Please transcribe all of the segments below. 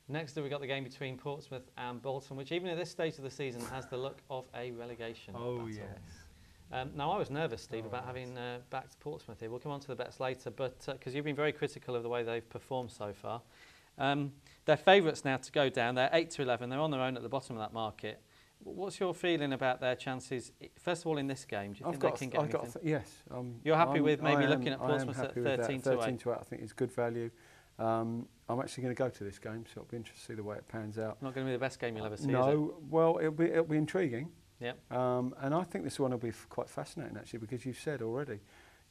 Next up, we've got the game between Portsmouth and Bolton, which even at this stage of the season has the look of a relegation battle. Yes. Now, I was nervous, Steve, about having backed Portsmouth here. We'll come on to the bets later, but because you've been very critical of the way they've performed so far. They're favourites now to go down. They're 8 to 11. They're on their own at the bottom of that market. What's your feeling about their chances, first of all, in this game? Do you think they can get anything? Yes. You're happy with maybe looking at Portsmouth at 13 to 8? 13 to 8, I think is good value. I'm actually going to go to this game, so it'll be interesting to see the way it pans out. Not going to be the best game you'll ever see, no, is it? Well, it'll be intriguing. Yep. And I think this one will be quite fascinating, actually, because you've said already,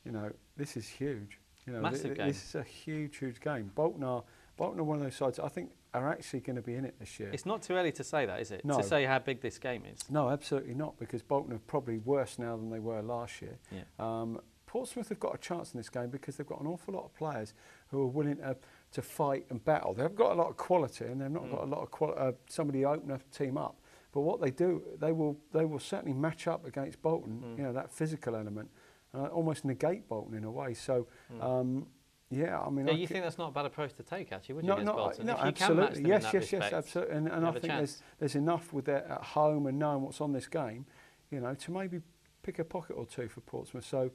you know, this is huge. You know, Massive game. This is a huge, huge game. Bolton are one of those sides I think are actually going to be in it this year. It's not too early to say that, is it? No. To say how big this game is. No, absolutely not, because Bolton are probably worse now than they were last year. Yeah. Portsmouth have got a chance in this game because they've got an awful lot of players who are willing to fight and battle. They've got a lot of quality, and they've not got a lot of somebody open a team up. But what they do, they will certainly match up against Bolton. You know, that physical element, almost negate Bolton in a way. So. Yeah, I mean, you think that's not a bad approach to take, actually, would you, against Bolton? No, if you absolutely. Can match them Yes, absolutely. And I think there's enough with their at home and knowing what's on this game, you know, to maybe pick a pocket or two for Portsmouth. So,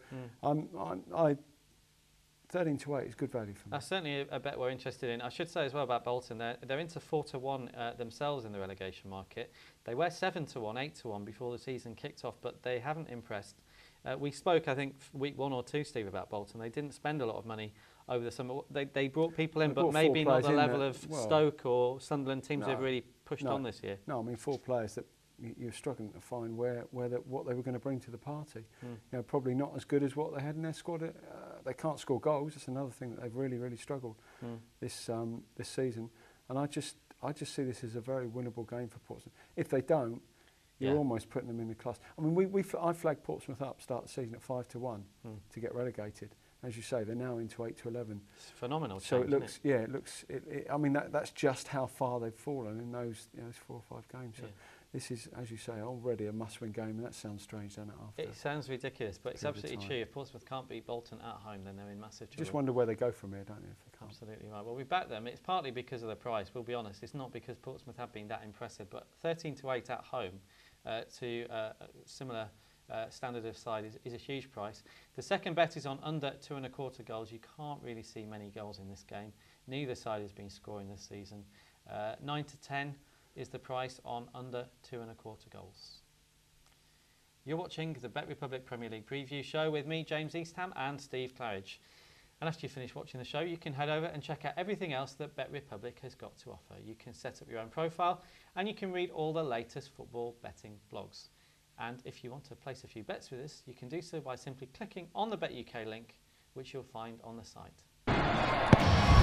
13 to 8 is good value for me. That's certainly a bet we're interested in. I should say as well about Bolton, they're into 4 to 1 themselves in the relegation market. They were 7 to 1, 8 to 1 before the season kicked off, but they haven't impressed. We spoke, I think, week 1 or 2, Steve, about Bolton. They didn't spend a lot of money over the summer. They brought people in, but maybe not the level of Stoke or Sunderland teams they've really pushed on this year. No, I mean 4 players that you're struggling to find what they were going to bring to the party. You know, probably not as good as what they had in their squad. They can't score goals. That's another thing that they've really struggled this season. And I just see this as a very winnable game for Portsmouth. If they don't, you're almost putting them in the class. I mean, I flagged Portsmouth up start the season at 5 to 1 to get relegated. As you say, they're now into 8 to 11. It's phenomenal. So it looks, I mean, that's just how far they've fallen in those 4 or 5 games. So this is, as you say, already a must-win game, and that sounds strange, doesn't it? After it sounds ridiculous, but it's absolutely true. If Portsmouth can't beat Bolton at home, then they're in massive trouble. Just wonder where they go from here, don't you? If they can't. Absolutely right. Well, we back them. It's partly because of the price. We'll be honest. It's not because Portsmouth have been that impressive, but 13 to 8 at home to a similar standard of side is a huge price. The second bet is on under 2.25 goals. You can't really see many goals in this game. Neither side has been scoring this season. 9 to 10 is the price on under 2.25 goals. You're watching the Bet Republic Premier League preview show with me, James Eastham, and Steve Claridge. And after you finish watching the show, you can head over and check out everything else that Bet Republic has got to offer. You can set up your own profile, and you can read all the latest football betting blogs. And if you want to place a few bets with us, you can do so by simply clicking on the Bet UK link, which you'll find on the site.